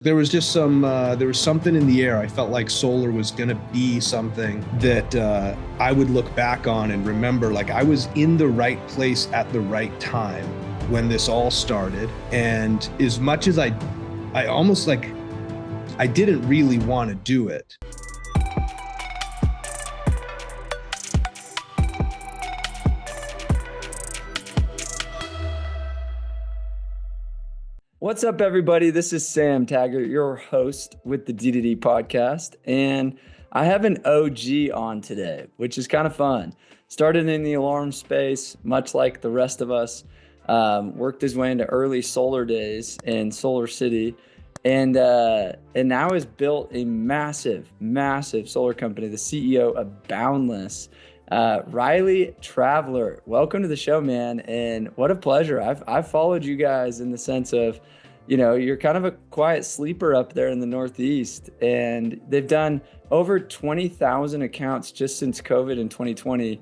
There was just there was something in the air. I felt like solar was going to be something that I would look back on and remember, like I was in the right place at the right time when this all started. And as much as I almost like, I didn't really want to do it. What's up, everybody? This is Sam Taggart, your host with the D2D Podcast, and I have an OG on today, which is kind of fun. Started in the alarm space, much like the rest of us, worked his way into early solar days in Solar City, and now has built a massive solar company, the CEO of Boundless. Riley Traveler, welcome to the show, man. And what a pleasure. I've followed you guys in the sense of, you know, you're kind of a quiet sleeper up there in the Northeast, and they've done over 20,000 accounts just since COVID in 2020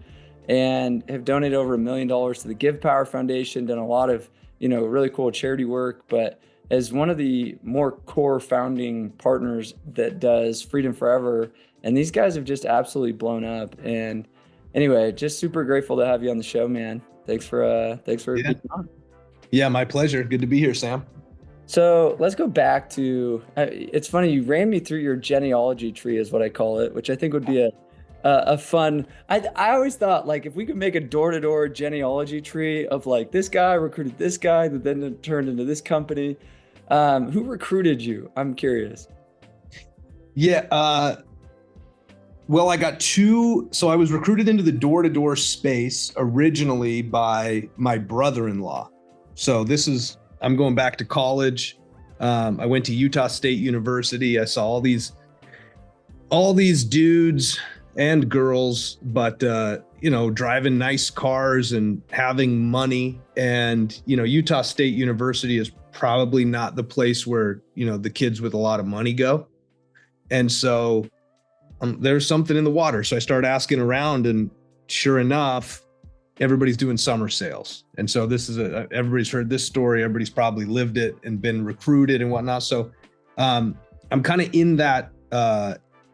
and have donated over $1 million to the Give Power Foundation, done a lot of, you know, really cool charity work, but as one of the more core founding partners that does Freedom Forever. And these guys have just absolutely blown up. And anyway, just super grateful to have you on the show, man. Thanks for being on. Yeah, my pleasure. Good to be here, Sam. So let's go back to, it's funny, you ran me through your genealogy tree is what I call it, which I think would be a fun, I always thought, like, if we could make a door-to-door genealogy tree of like, this guy recruited this guy that then turned into this company. Who recruited you? I'm curious. Yeah, well, I got so I was recruited into the door-to-door space originally by my brother-in-law. So I'm going back to college. I went to Utah State University. I saw all these dudes and girls, but, you know, driving nice cars and having money. And, you know, Utah State University is probably not the place where, you know, the kids with a lot of money go. And so there's something in the water. So I started asking around, and sure enough, everybody's doing summer sales. And so this is everybody's heard this story. Everybody's probably lived it and been recruited and whatnot. So I'm kind of in that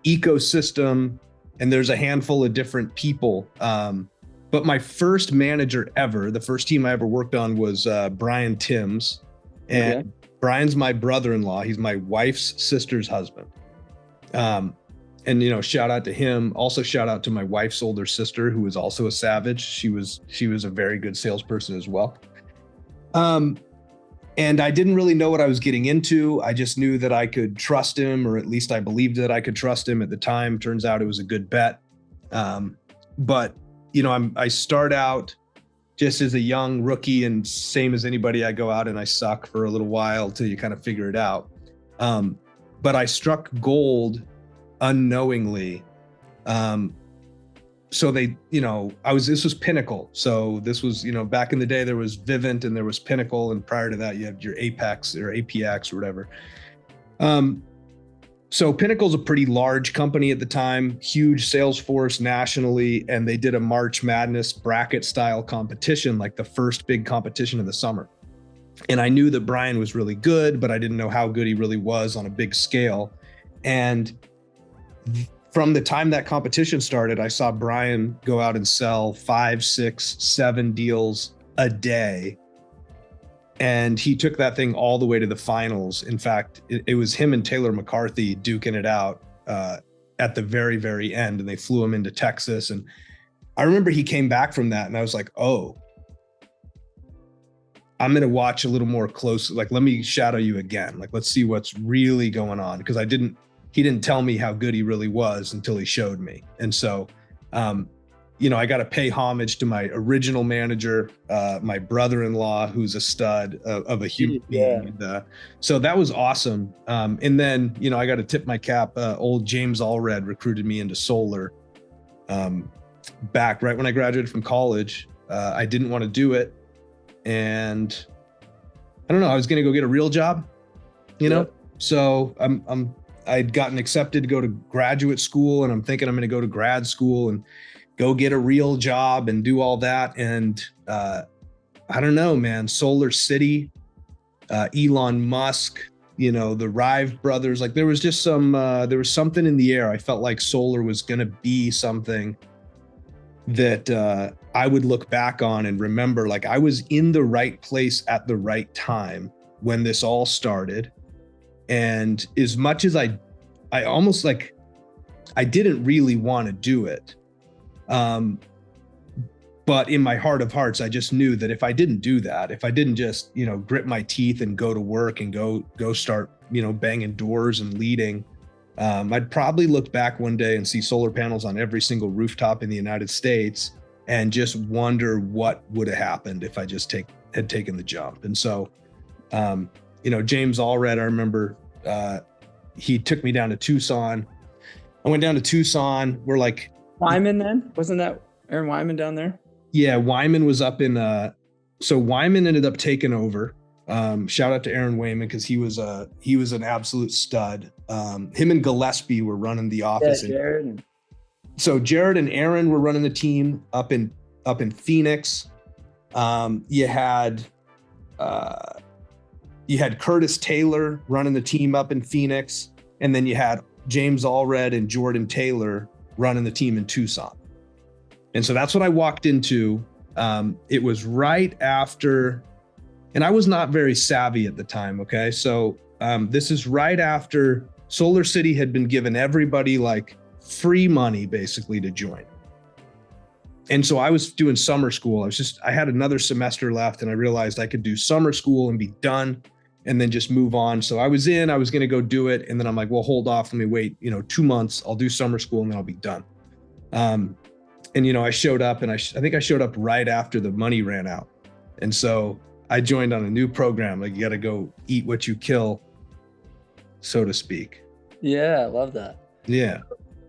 ecosystem, and there's a handful of different people. But my first manager ever, the first team I ever worked on was Brian Timms. And okay. Brian's my brother-in-law. He's my wife's sister's husband. And, you know, shout out to him. Also shout out to my wife's older sister, who was also a savage. She was a very good salesperson as well. And I didn't really know what I was getting into. I just knew that I could trust him, or at least I believed that I could trust him at the time. Turns out it was a good bet. But, you know, I start out just as a young rookie, and same as anybody, I go out and I suck for a little while till you kind of figure it out. But I struck gold unknowingly. So they, you know, this was Pinnacle. So this was, you know, back in the day, there was Vivint and there was Pinnacle. And prior to that, you had your Apex or APX or whatever. So Pinnacle's a pretty large company at the time, huge sales force nationally. And they did a March Madness bracket style competition, like the first big competition of the summer. And I knew that Brian was really good, but I didn't know how good he really was on a big scale. And from the time that competition started, I saw Brian go out and sell 5, 6, 7 deals a day. And he took that thing all the way to the finals. In fact, it was him and Taylor McCarthy duking it out at the very, very end. And they flew him into Texas. And I remember he came back from that, and I was like, oh, I'm going to watch a little more closely. Like, let me shadow you again. Like, let's see what's really going on. Because he didn't tell me how good he really was until he showed me. And so, you know, I got to pay homage to my original manager, my brother-in-law, who's a stud of a human being. And, so that was awesome. And then, you know, I got to tip my cap. Old James Allred recruited me into solar back right when I graduated from college. I didn't want to do it. And I don't know, I was going to go get a real job, you know? So I'd gotten accepted to go to graduate school, and I'm thinking I'm going to go to grad school and go get a real job and do all that. And I don't know, man, Solar City, Elon Musk, the Rive brothers. Like there was just there was something in the air. I felt like solar was going to be something that I would look back on and remember, like I was in the right place at the right time when this all started. And as much as I almost like, I didn't really want to do it. But in my heart of hearts, I just knew that if I didn't do that, if I didn't just, grit my teeth and go to work and go start, banging doors and leading, I'd probably look back one day and see solar panels on every single rooftop in the United States and just wonder what would have happened if I just had taken the jump. And so, James Allred, I remember he took me down to Tucson. I went down to Tucson. We're like Wyman then? Wasn't that Aaron Wyman down there? Yeah, Wyman was up in so Wyman ended up taking over. Shout out to Aaron Wayman because he was an absolute stud. Him and Gillespie were running the office. Yeah, Jared. So Jared and Aaron were running the team up in Phoenix. You had Curtis Taylor running the team up in Phoenix, and then you had James Allred and Jordan Taylor running the team in Tucson. And so that's what I walked into. It was right after, and I was not very savvy at the time. Okay. So this is right after Solar City had been giving everybody like free money basically to join. And so I was doing summer school. I had another semester left and I realized I could do summer school and be done and then just move on. So I was going to go do it. And then I'm like, well, hold off. Let me wait, 2 months. I'll do summer school and then I'll be done. And, I showed up and I think I showed up right after the money ran out. And so I joined on a new program. Like you got to go eat what you kill, so to speak. Yeah, I love that. Yeah.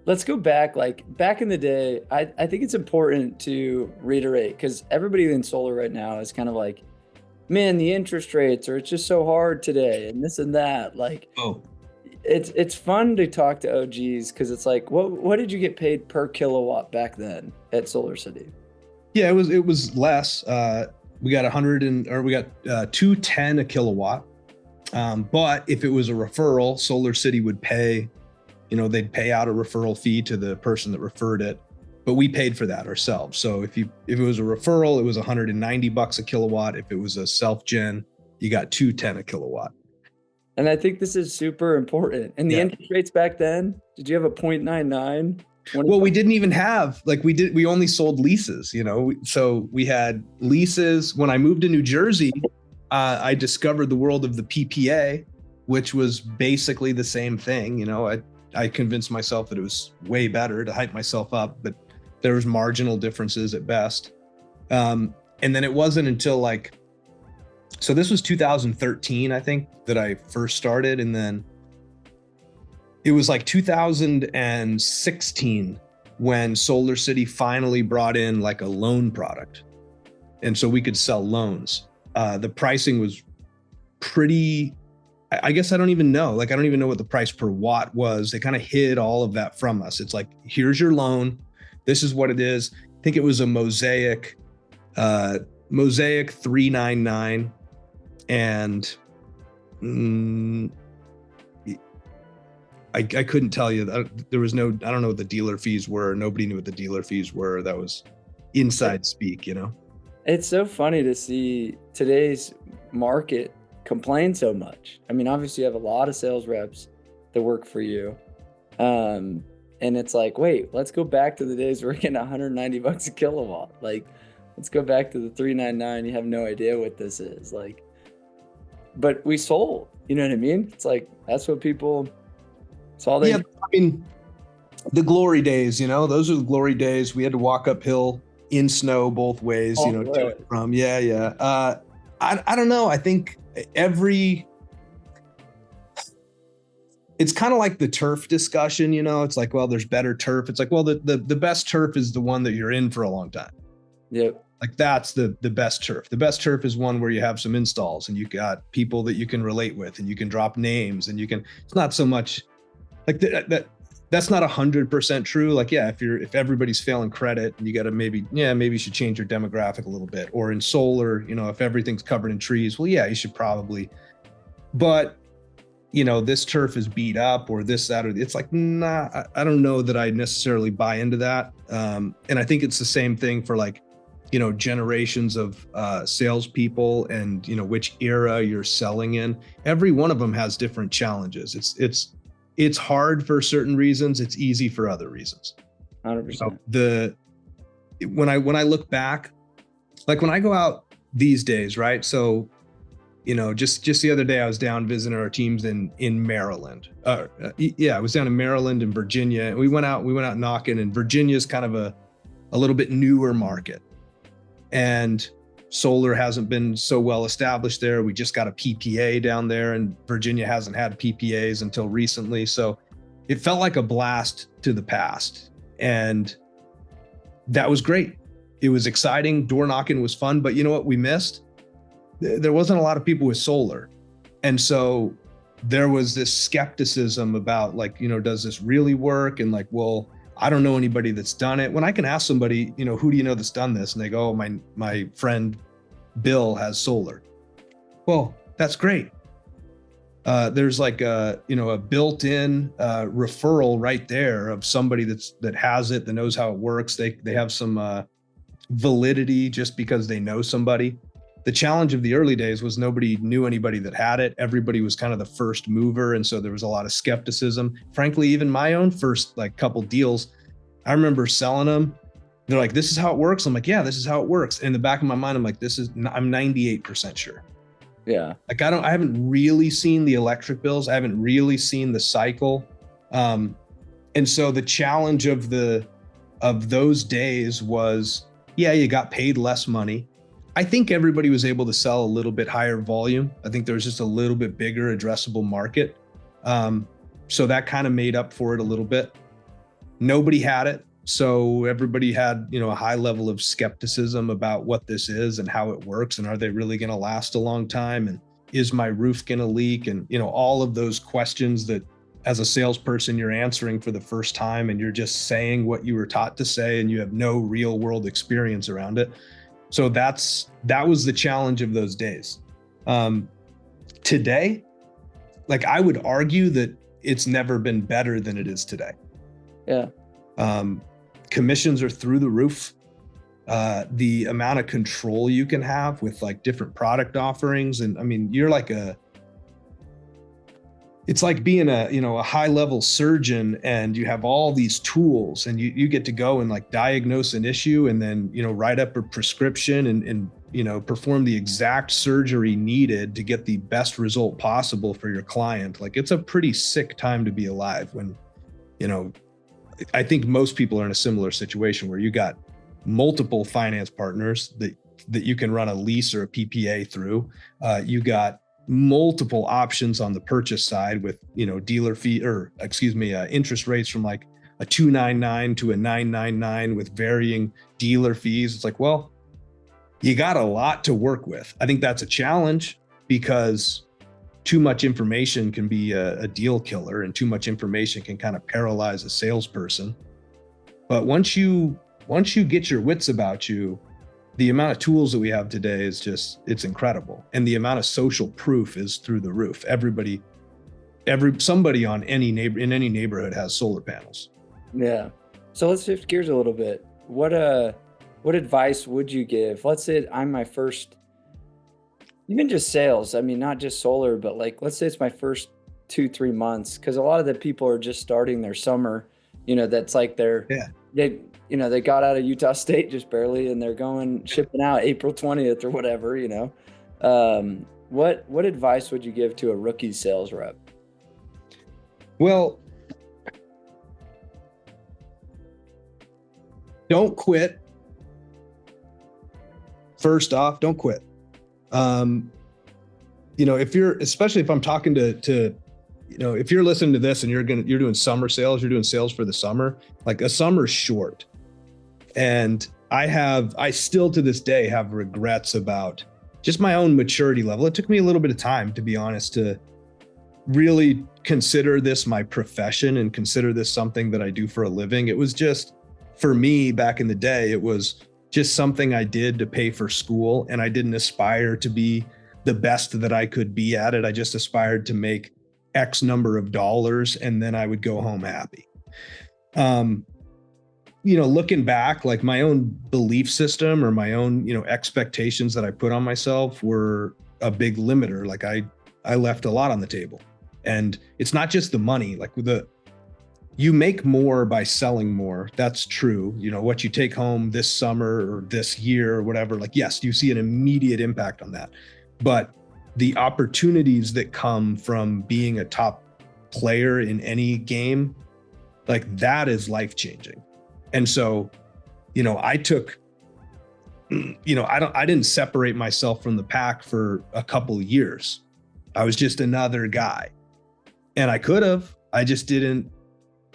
Let's go back. Like back in the day, I think it's important to reiterate because everybody in solar right now is kind of like, man, the interest rates, or it's just so hard today and this and that. Like, it's fun to talk to OGs because it's like, what did you get paid per kilowatt back then at Solar City? Yeah, it was less. We got $210 a kilowatt. But if it was a referral, Solar City would pay, they'd pay out a referral fee to the person that referred it, but we paid for that ourselves. So if it was a referral, it was $190 a kilowatt. If it was a self-gen, you got $210 a kilowatt. And I think this is super important. And the interest rates back then, did you have a 0.99? Well, we didn't even have, we only sold leases, so we had leases. When I moved to New Jersey, I discovered the world of the PPA, which was basically the same thing. I convinced myself that it was way better to hype myself up, but there was marginal differences at best. And then it wasn't until so this was 2013, I think, that I first started. And then it was 2016 when Solar City finally brought in a loan product. And so we could sell loans. The pricing was pretty, I guess I don't even know. I don't even know what the price per watt was. They kind of hid all of that from us. It's here's your loan. This is what it is. I think it was a Mosaic 399. And I couldn't tell you that there was I don't know what the dealer fees were. Nobody knew what the dealer fees were. That was inside speak, It's so funny to see today's market complain so much. I mean, obviously you have a lot of sales reps that work for you. And it's wait, let's go back to the days where we're getting $190 a kilowatt. Let's go back to the 399. You have no idea what this is. But we sold, you know what I mean? It's that's what people saw. Yeah, I mean, the glory days, those are the glory days. We had to walk uphill in snow both ways, to and from. Yeah. I don't know. I think it's kind of like the turf discussion, it's well, there's better turf. It's well, the best turf is the one that you're in for a long time. Yep. That's the best turf. The best turf is one where you have some installs and you got people that you can relate with and you can drop names and it's not so much that's not 100% true. If everybody's failing credit and you got to maybe you should change your demographic a little bit. Or in solar, if everything's covered in trees, well, yeah, you should probably. But this turf is beat up or this, that, or it's like, nah, I don't know that I necessarily buy into that. And I think it's the same thing for like, generations of salespeople and, which era you're selling in. Every one of them has different challenges. It's hard for certain reasons. It's easy for other reasons. 100%. When I look back, like when I go out these days, right? So, just the other day, I was down visiting our teams in Maryland. I was down in Maryland and Virginia, and we went out knocking, and Virginia's kind of a little bit newer market. And solar hasn't been so well established there. We just got a PPA down there, and Virginia hasn't had PPAs until recently. So it felt like a blast to the past. And that was great. It was exciting. Door knocking was fun. But you know what we missed? There wasn't a lot of people with solar. And so there was this skepticism about like, does this really work? And like, well, I don't know anybody that's done it. When I can ask somebody, who do you know that's done this? And they go, oh, my friend Bill has solar. Well, that's great. There's like a built-in referral right there of somebody that has it, that knows how it works. They have some validity just because they know somebody. The challenge of the early days was nobody knew anybody that had it. Everybody was kind of the first mover. And so there was a lot of skepticism. Frankly, even my own first like couple deals, I remember selling them. They're like, this is how it works. I'm like, yeah, this is how it works. In the back of my mind, I'm like, I'm 98% sure. Yeah. Like I haven't really seen the electric bills. I haven't really seen the cycle. And so the challenge of those days was, yeah, you got paid less money. I think everybody was able to sell a little bit higher volume. I think there was just a little bit bigger addressable market. So that kind of made up for it a little bit. Nobody had it. So everybody had, a high level of skepticism about what this is and how it works. And are they really going to last a long time? And is my roof going to leak? And, all of those questions that as a salesperson, you're answering for the first time and you're just saying what you were taught to say and you have no real world experience around it. So that was the challenge of those days. Today, like I would argue that it's never been better than it is today. Yeah. Commissions are through the roof. The amount of control you can have with like different product offerings. And I mean, it's like being a high level surgeon and you have all these tools and you get to go and like diagnose an issue and then, write up a prescription and perform the exact surgery needed to get the best result possible for your client. Like it's a pretty sick time to be alive when, I think most people are in a similar situation where you got multiple finance partners that you can run a lease or a PPA through. You got multiple options on the purchase side with, interest rates from like a 2.99 to a 9.99 with varying dealer fees. It's like, well, you got a lot to work with. I think that's a challenge because too much information can be a deal killer and too much information can kind of paralyze a salesperson. But once you get your wits about you, the amount of tools that we have today is it's incredible. And the amount of social proof is through the roof. Somebody in any neighborhood has solar panels. Yeah. So let's shift gears a little bit. What advice would you give? Let's say I'm my first, even just sales. I mean, not just solar, but like, let's say it's my first 2-3 months. Cause a lot of the people are just starting their summer, that's like they got out of Utah State just barely, and they're shipping out April 20th or whatever, What advice would you give to a rookie sales rep? Well, don't quit. First off, don't quit. Especially if I'm talking to if you're listening to this and you're doing summer sales, you're doing sales for the summer, like a summer's short. And I still to this day have regrets about just my own maturity level. It took me a little bit of time, to be honest, to really consider this my profession and consider this something that I do for a living. It was just, for me back in the day, it was just something I did to pay for school. And I didn't aspire to be the best that I could be at it. I just aspired to make X number of dollars, and then I would go home happy. Looking back, like my own belief system or my own, expectations that I put on myself were a big limiter. Like I left a lot on the table, and it's not just the money. Like you make more by selling more. That's true. What you take home this summer or this year or whatever, like, yes, you see an immediate impact on that. But the opportunities that come from being a top player in any game, like that is life-changing. And so, I took, I didn't separate myself from the pack for a couple of years. I was just another guy, and I could have, I just didn't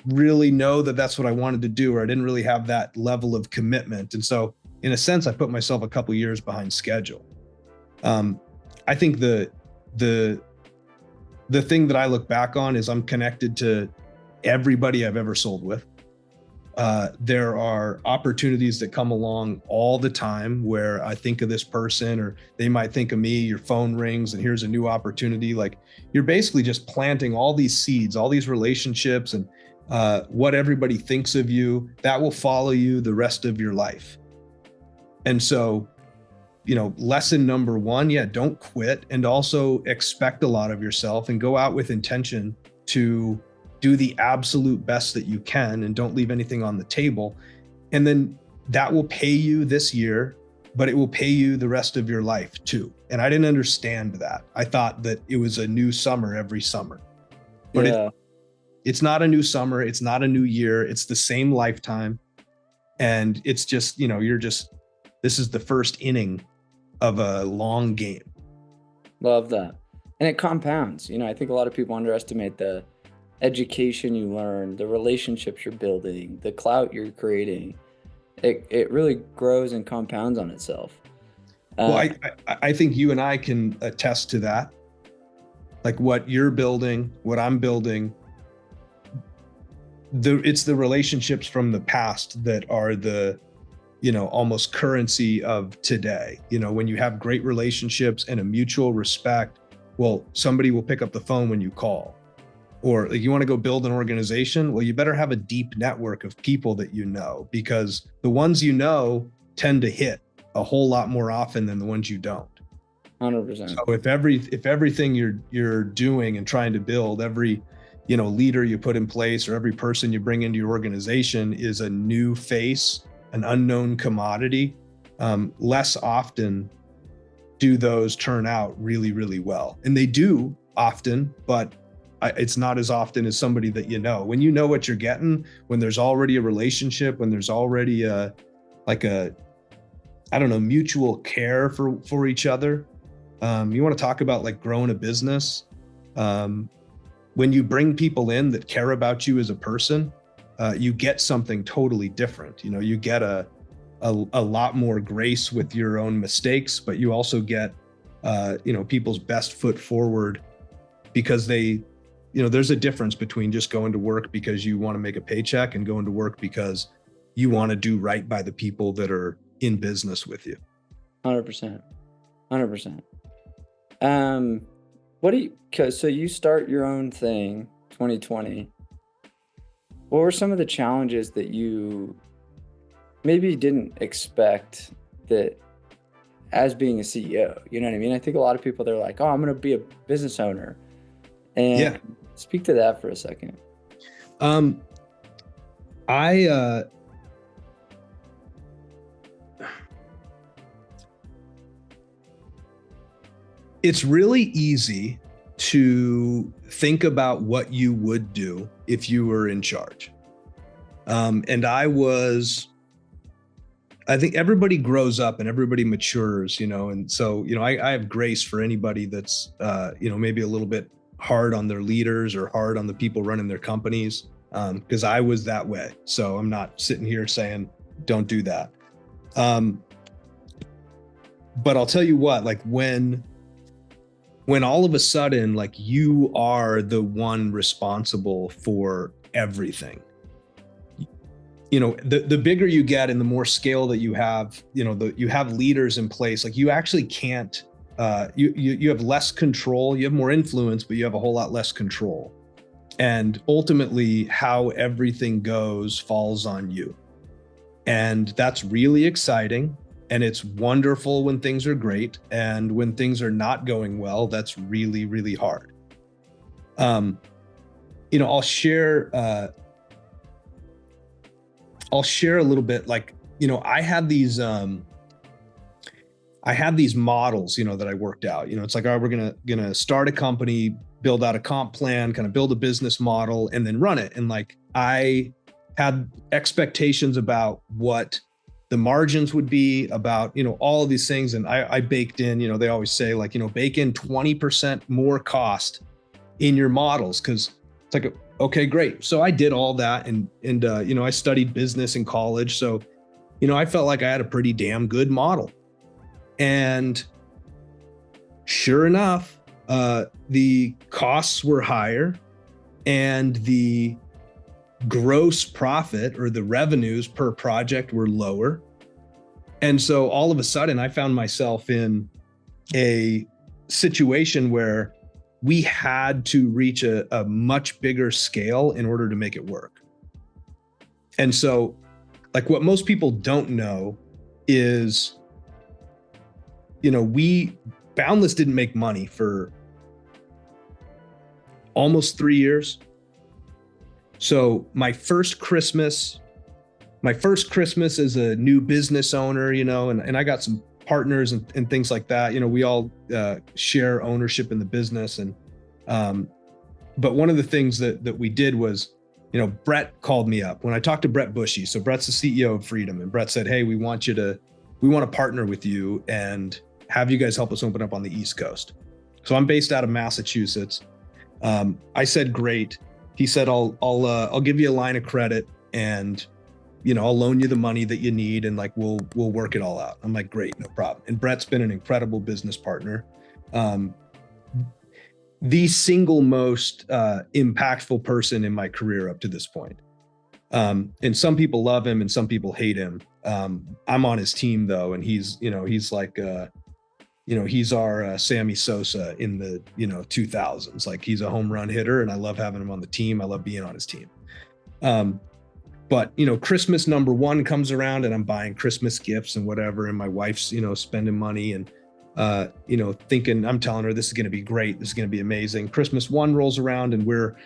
really know that that's what I wanted to do, or I didn't really have that level of commitment. And so in a sense, I put myself a couple of years behind schedule. I think the thing that I look back on is I'm connected to everybody I've ever sold with. There are opportunities that come along all the time where I think of this person, or they might think of me. Your phone rings and here's a new opportunity. Like you're basically just planting all these seeds, all these relationships, and what everybody thinks of you, that will follow you the rest of your life. And so, lesson number one, don't quit, and also expect a lot of yourself and go out with intention to do the absolute best that you can, and don't leave anything on the table. And then that will pay you this year, but it will pay you the rest of your life too. And I didn't understand that. I thought that it was a new summer every summer, but it's not a new summer. It's not a new year. It's the same lifetime. And it's just, this is the first inning of a long game. Love that. And it compounds. I think a lot of people underestimate the education you learn, the relationships you're building, the clout you're creating. It really grows and compounds on itself. Well, I think you and I can attest to that. Like what you're building, what I'm building, it's the relationships from the past that are the, almost currency of today. When you have great relationships and a mutual respect, well, somebody will pick up the phone when you call. Or like you want to go build an organization, well, you better have a deep network of people that because the ones tend to hit a whole lot more often than the ones you don't. 100%. So if everything you're doing and trying to build, every leader you put in place, or every person you bring into your organization is a new face, an unknown commodity, less often do those turn out really, really well. And they do often, but it's not as often as somebody that when you know what you're getting, when there's already a relationship, when there's already mutual care for each other. You want to talk about like growing a business. When you bring people in that care about you as a person, you get something totally different. You get a lot more grace with your own mistakes, but you also get, people's best foot forward, because there's a difference between just going to work because you want to make a paycheck and going to work because you want to do right by the people that are in business with you. 100%. 100%. So you start your own thing, 2020. What were some of the challenges that you maybe didn't expect that as being a CEO? You know what I mean? I think a lot of people, they're like, oh, I'm going to be a business owner. And speak to that for a second. It's really easy to think about what you would do if you were in charge. And I think everybody grows up and everybody matures, and so, I have grace for anybody that's, maybe a little bit hard on their leaders or hard on the people running their companies, because I was that way. So I'm not sitting here saying, don't do that. But I'll tell you what, like when all of a sudden, like you are the one responsible for everything, the bigger you get and the more scale that you have, you have leaders in place, like you actually can't you have less control, you have more influence, but you have a whole lot less control. And ultimately how everything goes falls on you. And that's really exciting. And it's wonderful when things are great. And when things are not going well, that's really, really hard. I'll share a little bit, like, I had these models, that I worked out. It's like, all right, we're gonna start a company, build out a comp plan, kind of build a business model, and then run it. And like, I had expectations about what the margins would be, about, all of these things. And I baked in, they always say, like, bake in 20% more cost in your models. Cause it's like, okay, great. So I did all that. And I studied business in college. So, I felt like I had a pretty damn good model. And sure enough, the costs were higher and the gross profit, or the revenues per project, were lower. And so all of a sudden I found myself in a situation where we had to reach a much bigger scale in order to make it work. And so, like, what most people don't know is, Boundless didn't make money for almost 3 years. So my first Christmas as a new business owner, and I got some partners and things like that. We all share ownership in the business. And but one of the things that we did was, Brett called me up when I talked to Brett Bushy. So Brett's the CEO of Freedom, and Brett said, hey, we want to partner with you and have you guys help us open up on the East Coast. So I'm based out of Massachusetts. I said, great. He said, I'll give you a line of credit, and I'll loan you the money that you need, and like we'll work it all out. I'm like, great, no problem. And Brett's been an incredible business partner. The single most impactful person in my career up to this point. And some people love him and some people hate him. I'm on his team though, and he's like he's our Sammy Sosa in the 2000s. Like, he's a home run hitter, and I love having him on the team. I love being on his team. But Christmas number one comes around, and I'm buying Christmas gifts and whatever, and my wife's spending money and thinking, I'm telling her this is going to be great, this is going to be amazing. Christmas one rolls around, and we're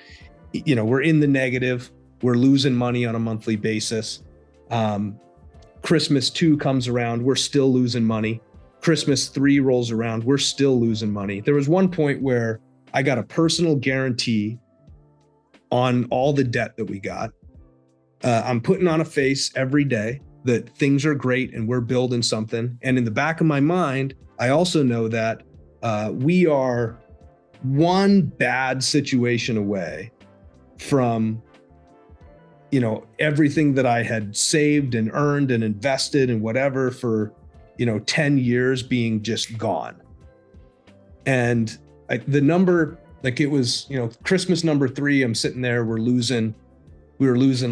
in the negative. We're losing money on a monthly basis. Christmas two comes around, we're still losing money. Christmas three rolls around, we're still losing money. There was one point where I got a personal guarantee on all the debt that we got. I'm putting on a face every day that things are great and we're building something. And in the back of my mind, I also know that we are one bad situation away from everything that I had saved and earned and invested and whatever for 10 years being just gone. And the number, like, it was Christmas number three, I'm sitting there, we were losing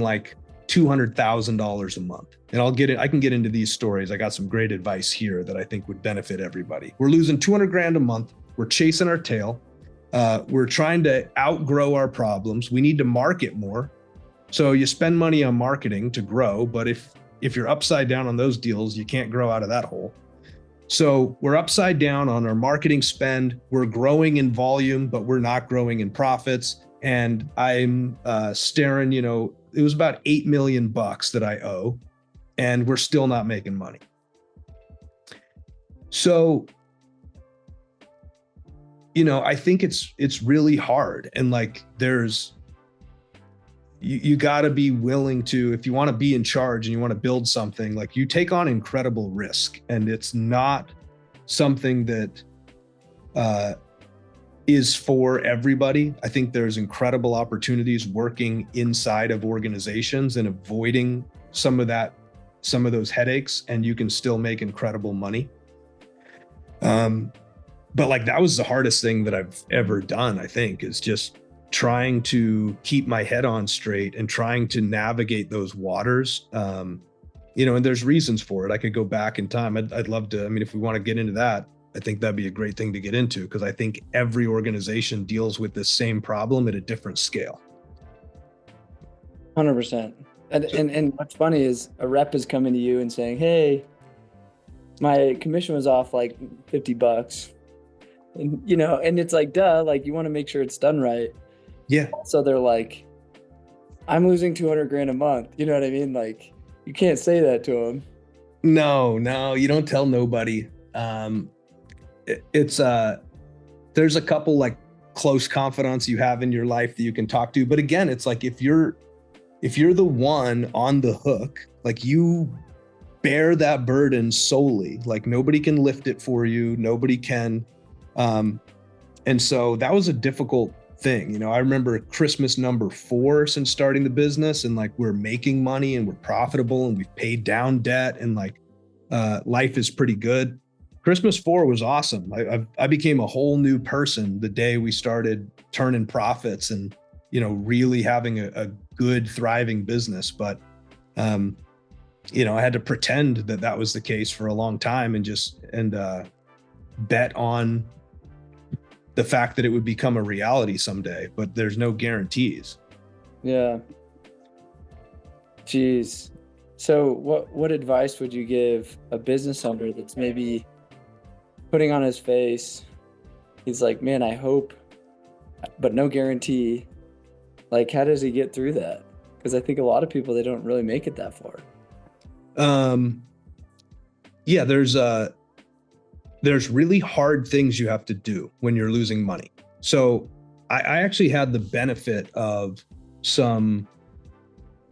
like $200,000 a month. And I can get into these stories. I got some great advice here that I think would benefit everybody. We're losing 200 grand a month. We're chasing our tail. We're trying to outgrow our problems. We need to market more. So you spend money on marketing to grow, but if you're upside down on those deals, you can't grow out of that hole. So we're upside down on our marketing spend. We're growing in volume, but we're not growing in profits. And I'm staring, it was about $8 million that I owe, and we're still not making money. So, I think it's really hard. And like, you got to be willing to, if you want to be in charge and you want to build something, like, you take on incredible risk, and it's not something that is for everybody. I think there's incredible opportunities working inside of organizations and avoiding some of those headaches, and you can still make incredible money. But like, that was the hardest thing that I've ever done, I think, is just trying to keep my head on straight and trying to navigate those waters. And there's reasons for it. I could go back in time. I'd love to, if we want to get into that, I think that'd be a great thing to get into, because I think every organization deals with the same problem at a different scale. 100%. And what's funny is a rep is coming to you and saying, hey, my commission was off like $50. And, and it's like, duh, like you want to make sure it's done right. Yeah. So they're like, I'm losing $200,000 a month. You know what I mean? Like you can't say that to them. No, you don't tell nobody. There's a couple like close confidants you have in your life that you can talk to. But again, it's like, if you're the one on the hook, like you bear that burden solely, like nobody can lift it for you. Nobody can. And so that was a difficult thing. I remember Christmas number 4 since starting the business, and like we're making money and we're profitable and we've paid down debt and like life is pretty good. Christmas 4 was awesome. I became a whole new person the day we started turning profits and, really having a good thriving business. But, I had to pretend that was the case for a long time and bet on the fact that it would become a reality someday, but there's no guarantees. Yeah. Jeez. So what advice would you give a business owner that's maybe putting on his face? He's like, man, I hope, but no guarantee. Like, how does he get through that? Because I think a lot of people, they don't really make it that far. Yeah, there's really hard things you have to do when you're losing money. So I actually had the benefit of some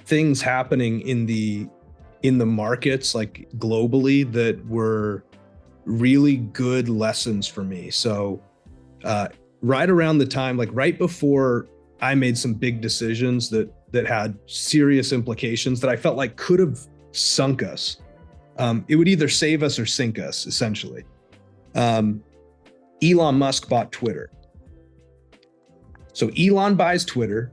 things happening in the markets, like globally, that were really good lessons for me. So right around the time, like right before I made some big decisions that had serious implications that I felt like could have sunk us. It would either save us or sink us, essentially. Elon Musk bought Twitter. So Elon buys Twitter.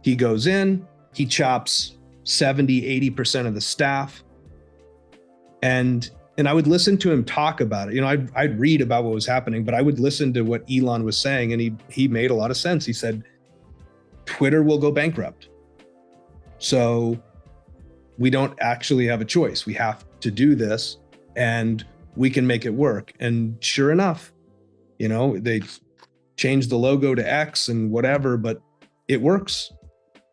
He goes in, he chops 70-80% of the staff. And I would listen to him talk about it. I'd read about what was happening, but I would listen to what Elon was saying, and he made a lot of sense. He said, Twitter will go bankrupt. So we don't actually have a choice. We have to do this, and we can make it work. And sure enough, they changed the logo to X and whatever, but it works,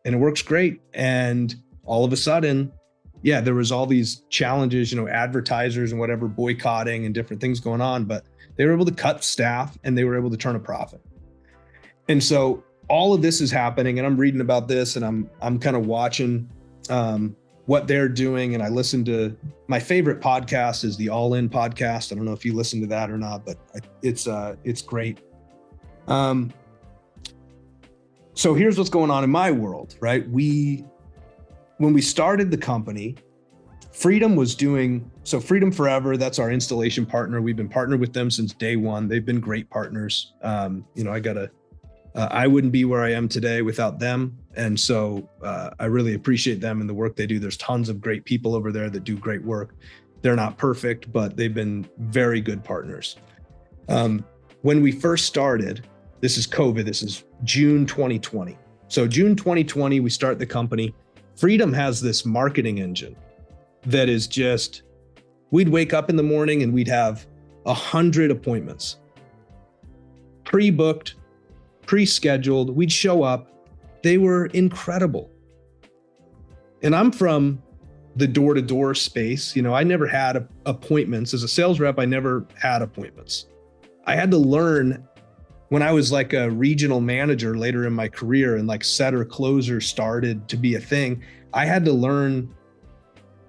and it works great. And all of a sudden, yeah, there was all these challenges, advertisers and whatever boycotting and different things going on, but they were able to cut staff and they were able to turn a profit. And so all of this is happening, and I'm reading about this, and I'm kind of watching what they're doing. And I listen to, my favorite podcast is the All In podcast. I don't know if you listen to that or not, but it's great. So here's what's going on in my world, right? When we started the company, Freedom was doing, so Freedom Forever, that's our installation partner. We've been partnered with them since day one. They've been great partners. I wouldn't be where I am today without them. And so I really appreciate them and the work they do. There's tons of great people over there that do great work. They're not perfect, but they've been very good partners. When we first started, this is COVID, this is June 2020. So June 2020, we start the company. Freedom has this marketing engine that is just, we'd wake up in the morning and we'd have 100 appointments, pre-booked, pre-scheduled. We'd show up. They were incredible. And I'm from the door-to-door space. I never had appointments. As a sales rep, I never had appointments. I had to learn when I was like a regional manager later in my career, and like setter closer started to be a thing. I had to learn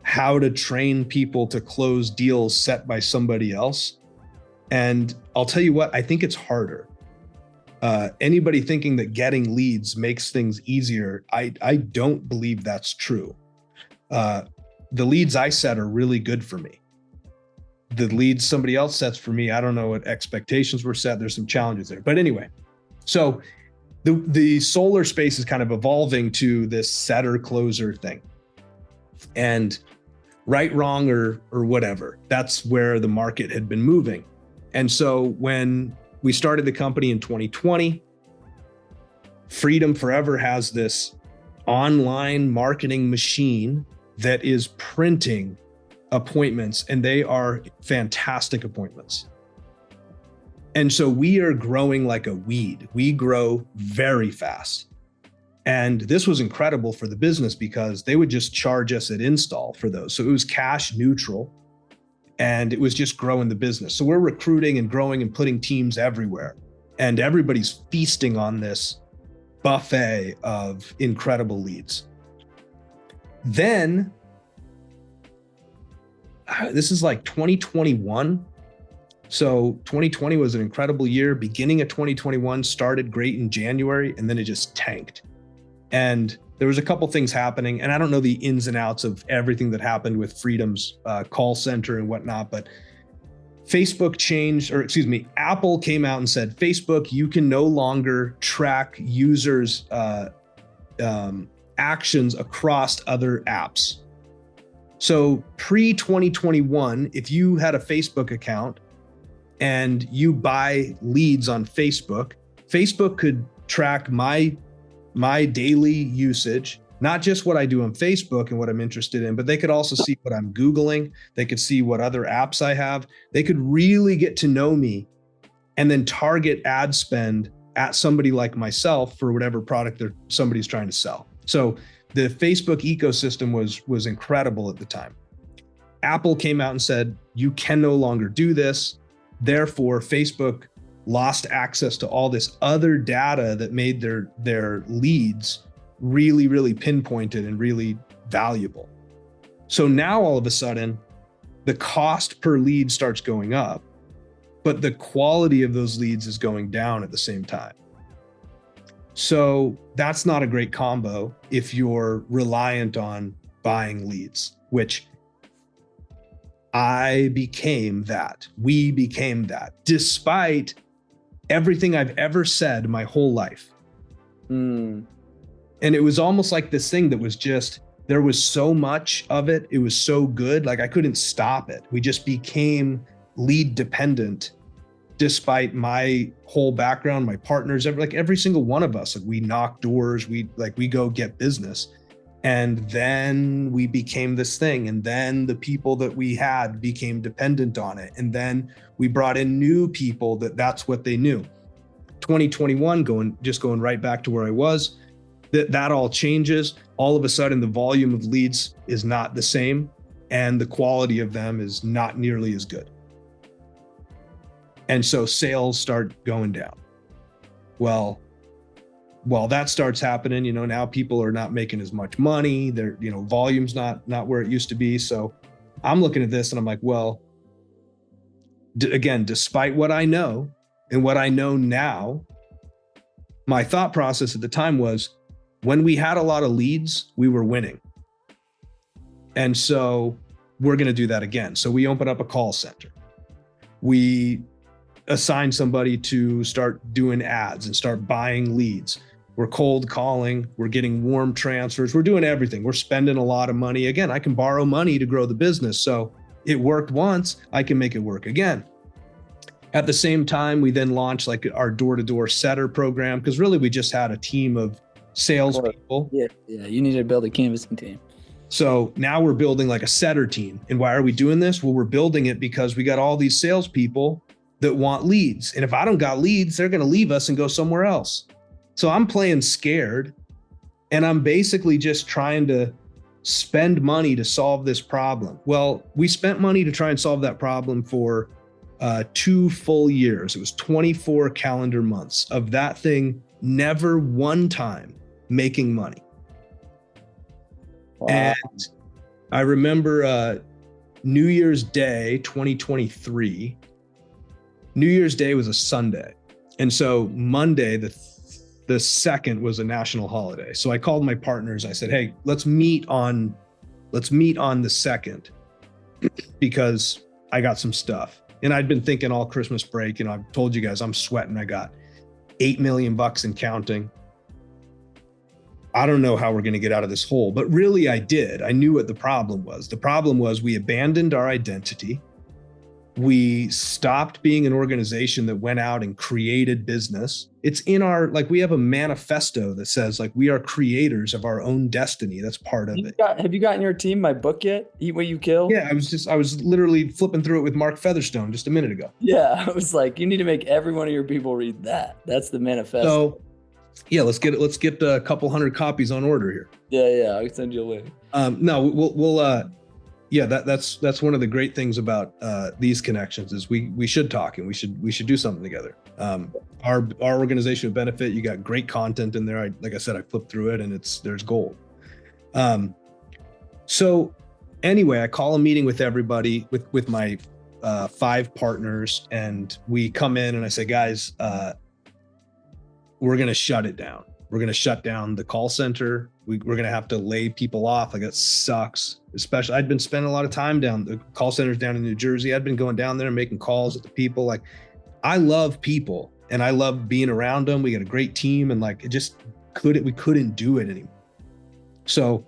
how to train people to close deals set by somebody else. And I'll tell you what, I think it's harder. Anybody thinking that getting leads makes things easier, I don't believe that's true. The leads I set are really good for me. The leads somebody else sets for me, I don't know what expectations were set. There's some challenges there. But anyway, so the solar space is kind of evolving to this setter closer thing. And right, wrong, or whatever, that's where the market had been moving. And so when we started the company in 2020, Freedom Forever has this online marketing machine that is printing appointments, and they are fantastic appointments. And so we are growing like a weed. We grow very fast. And this was incredible for the business because they would just charge us at install for those. So it was cash neutral, and it was just growing the business. So we're recruiting and growing and putting teams everywhere, and everybody's feasting on this buffet of incredible leads. Then this is like 2021. So 2020 was an incredible year. Beginning of 2021 started great in January, and then it just tanked. And there was a couple things happening, and I don't know the ins and outs of everything that happened with Freedom's call center and whatnot, but Apple came out and said, Facebook, you can no longer track users' actions across other apps. So pre-2021, if you had a Facebook account and you buy leads on Facebook, Facebook could track my daily usage, not just what I do on Facebook and what I'm interested in, but they could also see what I'm Googling. They could see what other apps I have. They could really get to know me and then target ad spend at somebody like myself for whatever product somebody's trying to sell. So the Facebook ecosystem was incredible at the time. Apple came out and said, you can no longer do this. Therefore, Facebook lost access to all this other data that made their leads really, really pinpointed and really valuable. So now all of a sudden, the cost per lead starts going up, but the quality of those leads is going down at the same time. So that's not a great combo if you're reliant on buying leads, which we became that, despite everything I've ever said my whole life. And it was almost like this thing that was just, there was so much of it. It was so good. Like I couldn't stop it. We just became lead dependent despite my whole background, my partners, every single one of us, we knock doors, we go get business. And then we became this thing. And then the people that we had became dependent on it. And then we brought in new people that's what they knew. 2021, going right back to where I was, that all changes. All of a sudden, the volume of leads is not the same, and the quality of them is not nearly as good. And so sales start going down. Well, that starts happening, now people are not making as much money. Their, volume's not where it used to be. So I'm looking at this and I'm like, well, again, despite what I know and what I know now, my thought process at the time was, when we had a lot of leads, we were winning. And so we're going to do that again. So we open up a call center. We assign somebody to start doing ads and start buying leads. We're cold calling. We're getting warm transfers. We're doing everything. We're spending a lot of money. Again, I can borrow money to grow the business. So it worked once, I can make it work again. At the same time, we then launched our door-to-door setter program, because really we just had a team of salespeople. Yeah, you need to build a canvassing team. So now we're building a setter team. And why are we doing this? Well, we're building it because we got all these salespeople that want leads. And if I don't got leads, they're going to leave us and go somewhere else. So I'm playing scared, and I'm basically just trying to spend money to solve this problem. Well, we spent money to try and solve that problem for 2 full years. It was 24 calendar months of that thing never one time making money. Wow. And I remember New Year's Day 2023. New Year's Day was a Sunday. And so Monday, the 2nd, was a national holiday. So I called my partners. I said, hey, let's meet on the 2nd because I got some stuff. And I'd been thinking all Christmas break, I've told you guys I'm sweating. I got $8 million and counting. I don't know how we're going to get out of this hole, but really I did. I knew what the problem was. The problem was we abandoned our identity. We stopped being an organization that went out and created business. It's in our, like, we have a manifesto that says, like, we are creators of our own destiny. That's part of it. Have you gotten your team my book yet? Eat What You Kill? Yeah, I was literally flipping through it with Mark Featherstone just a minute ago. Yeah, I was like, you need to make every one of your people read that. That's the manifesto. So, yeah, let's get a couple hundred copies on order here. Yeah, I'll send you a link. No, we'll yeah, that's one of the great things about these connections is we should talk and we should do something together. Our organization would benefit. You got great content in there. Like I said, I flipped through it and there's gold. So anyway, I call a meeting with everybody with my 5 partners, and we come in and I say, guys, we're going to shut it down. We're going to shut down the call center. We're going to have to lay people off. Like, that sucks. Especially, I'd been spending a lot of time down the call centers down in New Jersey. I'd been going down there and making calls at the people. Like, I love people and I love being around them. We got a great team, and like, we couldn't do it anymore. So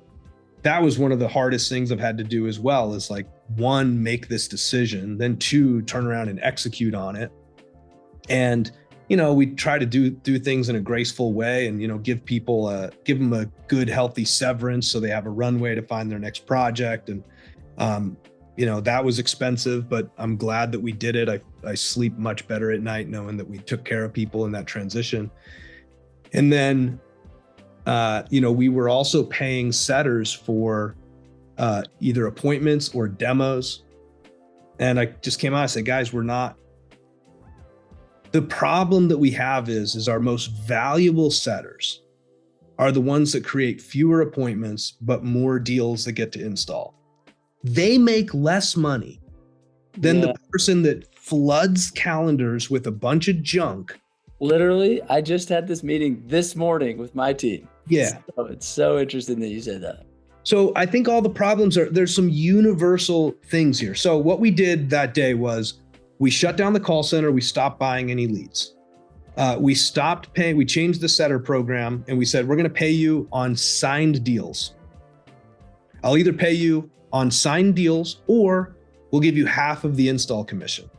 that was one of the hardest things I've had to do as well, is like, 1, make this decision, then 2, turn around and execute on it. And we try to do things in a graceful way, and give them a good, healthy severance so they have a runway to find their next project. And that was expensive, but I'm glad that we did it. I sleep much better at night knowing that we took care of people in that transition. And then we were also paying setters for either appointments or demos. And I just came out and said, guys, the problem that we have is our most valuable setters are the ones that create fewer appointments, but more deals that get to install. They make less money than the person that floods calendars with a bunch of junk. Literally, I just had this meeting this morning with my team. Yeah. So it's so interesting that you said that. So I think all the problems there's some universal things here. So what we did that day was, we shut down the call center. We stopped buying any leads. We stopped paying. We changed the setter program, and we said, we're going to pay you on signed deals. I'll either pay you on signed deals, or we'll give you half of the install commission.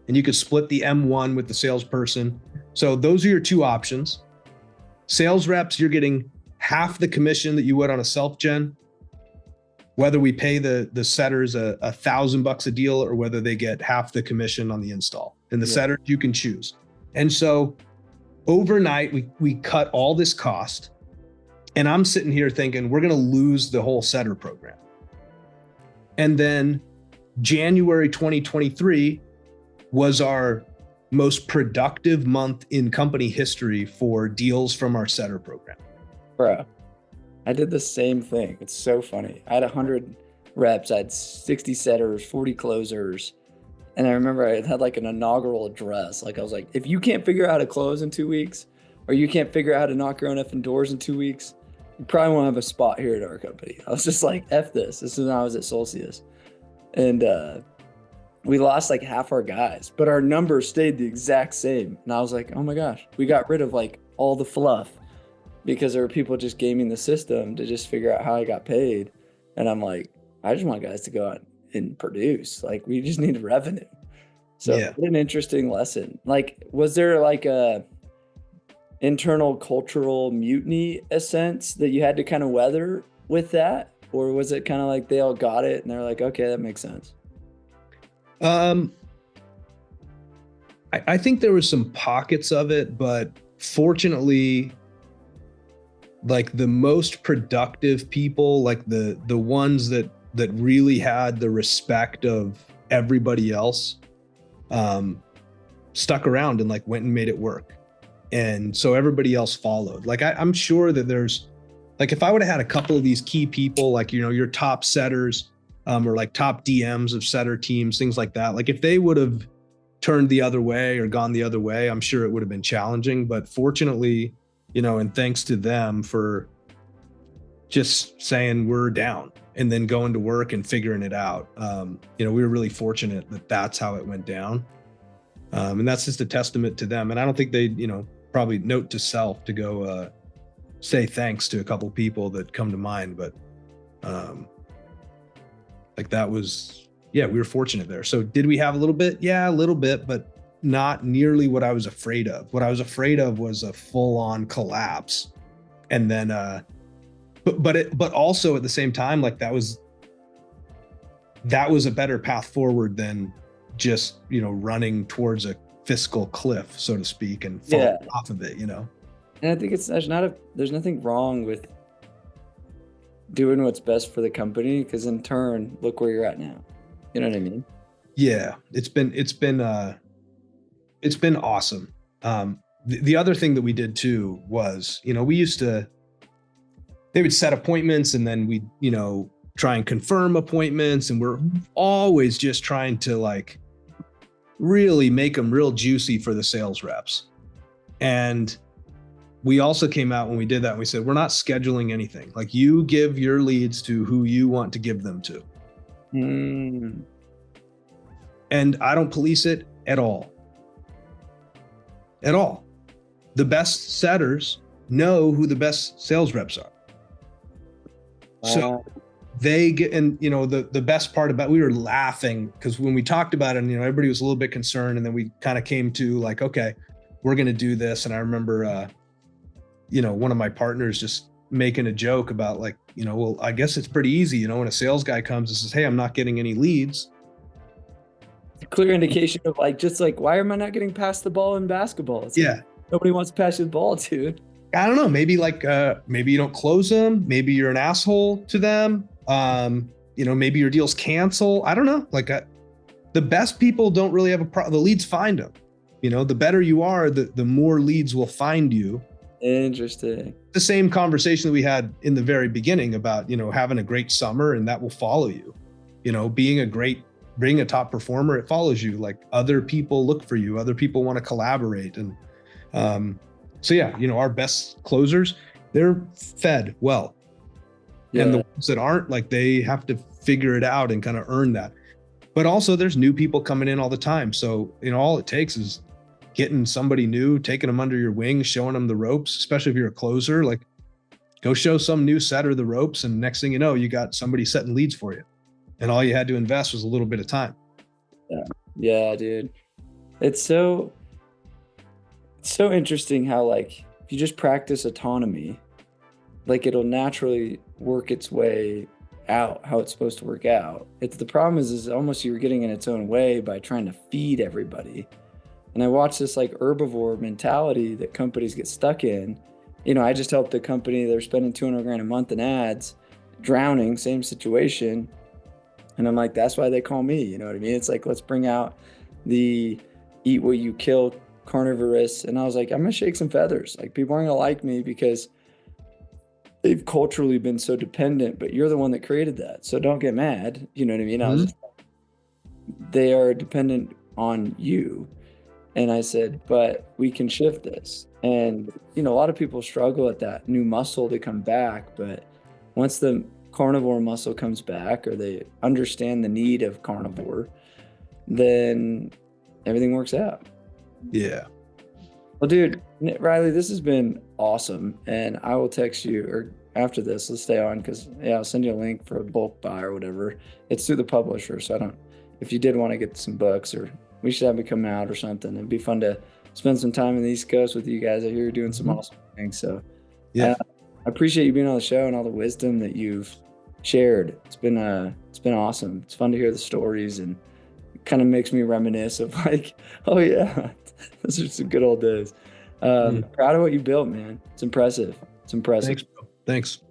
And you could split the M1 with the salesperson. So those are your 2 options. Sales reps, you're getting half the commission that you would on a self-gen, whether we pay the setters $1,000 a deal, or whether they get half the commission on the install. And the setters, you can choose. And so overnight, we cut all this cost, and I'm sitting here thinking, we're going to lose the whole setter program. And then January 2023 was our most productive month in company history for deals from our setter program. Bro, I did the same thing. It's so funny. I had 100 reps. I had 60 setters, 40 closers. And I remember I had like an inaugural address. Like, I was like, if you can't figure out how to close in 2 weeks, or you can't figure out how to knock your own effing doors in 2 weeks, you probably won't have a spot here at our company. I was just like, F this. This is when I was at Solcius. And we lost like half our guys, but our numbers stayed the exact same. And I was like, oh my gosh, we got rid of like all the fluff, because there were people just gaming the system to just figure out how I got paid. And I'm like, I just want guys to go out and produce. Like, we just need revenue. So what an interesting lesson. Like, was there like a internal cultural mutiny, a sense that you had to kind of weather with that? Or was it kind of like they all got it and they're like, okay, that makes sense? I think there was some pockets of it, but fortunately, like, the most productive people, like the ones that really had the respect of everybody else, stuck around and like went and made it work. And so everybody else followed. Like, I'm sure that there's, like, if I would have had a couple of these key people, like, your top setters, or like top DMs of setter teams, things like that. Like, if they would have turned the other way or gone the other way, I'm sure it would have been challenging. But fortunately, and thanks to them for just saying we're down and then going to work and figuring it out. We were really fortunate that that's how it went down. And that's just a testament to them. And I don't think they, probably note to self to go say thanks to a couple people that come to mind. But like, that was yeah, we were fortunate there. So did we have a little bit? Yeah, a little bit, but not nearly what I was afraid of. What I was afraid of was a full-on collapse. And then, but also at the same time, like that was a better path forward than just, running towards a fiscal cliff, so to speak, and falling off of it, And I think there's nothing wrong with doing what's best for the company, because in turn, look where you're at now. You know what I mean? Yeah, it's been awesome. The other thing that we did too was, they would set appointments, and then we, try and confirm appointments, and we're always just trying to like really make them real juicy for the sales reps. And we also came out when we did that, and we said, we're not scheduling anything. Like, you give your leads to who you want to give them to. And I don't police it at all. At all. The best setters know who the best sales reps are. So they get, and the best part about, we were laughing because when we talked about it, and everybody was a little bit concerned, and then we kind of came to like, okay, we're going to do this. And I remember, one of my partners just making a joke about like, well, I guess it's pretty easy, when a sales guy comes and says, hey, I'm not getting any leads. A clear indication of like, just like, why am I not getting passed the ball in basketball? It's like, nobody wants to pass you the ball, dude. I don't know. Maybe like, maybe you don't close them. Maybe you're an asshole to them. Maybe your deals cancel. I don't know. Like the best people don't really have the leads find them. The better you are, the more leads will find you. Interesting. The same conversation that we had in the very beginning about, having a great summer, and that will follow you. Being a top performer, it follows you. Like, other people look for you. Other people want to collaborate. And so yeah, our best closers, they're fed well. Yeah. And the ones that aren't, like, they have to figure it out and kind of earn that. But also there's new people coming in all the time. So, all it takes is getting somebody new, taking them under your wing, showing them the ropes, especially if you're a closer. Like, go show some new setter the ropes, and next thing you know, you got somebody setting leads for you. And all you had to invest was a little bit of time. Yeah, dude. It's so interesting how, like, if you just practice autonomy, like, it'll naturally work its way out how it's supposed to work out. The problem is almost you're getting in its own way by trying to feed everybody. And I watch this like herbivore mentality that companies get stuck in. I just helped a company, they're spending $200,000 a month in ads, drowning, same situation. And I'm like, that's why they call me. You know what I mean? It's like, let's bring out the eat what you kill carnivorous. And I was like, I'm going to shake some feathers. Like, people aren't going to like me because they've culturally been so dependent, but you're the one that created that. So don't get mad. You know what I mean? I was just, they are dependent on you. And I said, but we can shift this. And, a lot of people struggle at that new muscle to come back. But once the carnivore muscle comes back, or they understand the need of carnivore, then everything works out. Yeah. Well, dude, Riley, this has been awesome. And I will text you, or after this, let's stay on, because I'll send you a link for a bulk buy or whatever. It's through the publisher. So if you did want to get some books, or we should have it come out or something. It'd be fun to spend some time in the East Coast with you guys. I hear you're doing some awesome things. So I appreciate you being on the show and all the wisdom that you've shared. It's been awesome. It's fun to hear the stories, and it kind of makes me reminisce of like, oh yeah, those are some good old days. Proud of what you built, man. It's impressive. Thanks, bro. Thanks.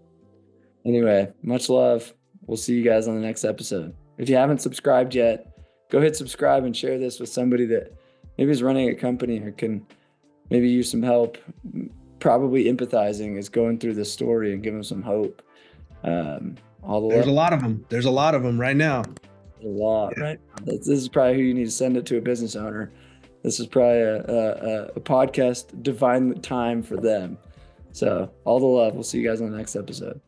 Anyway, much love. We'll see you guys on the next episode. If you haven't subscribed yet, go hit subscribe and share this with somebody that maybe is running a company or can maybe use some help. Probably empathizing is going through this story, and give them some hope. There's a lot of them right now. A lot, right? This is probably who you need to send it to, a business owner. This is probably a podcast, divine time for them. So all the love. We'll see you guys on the next episode.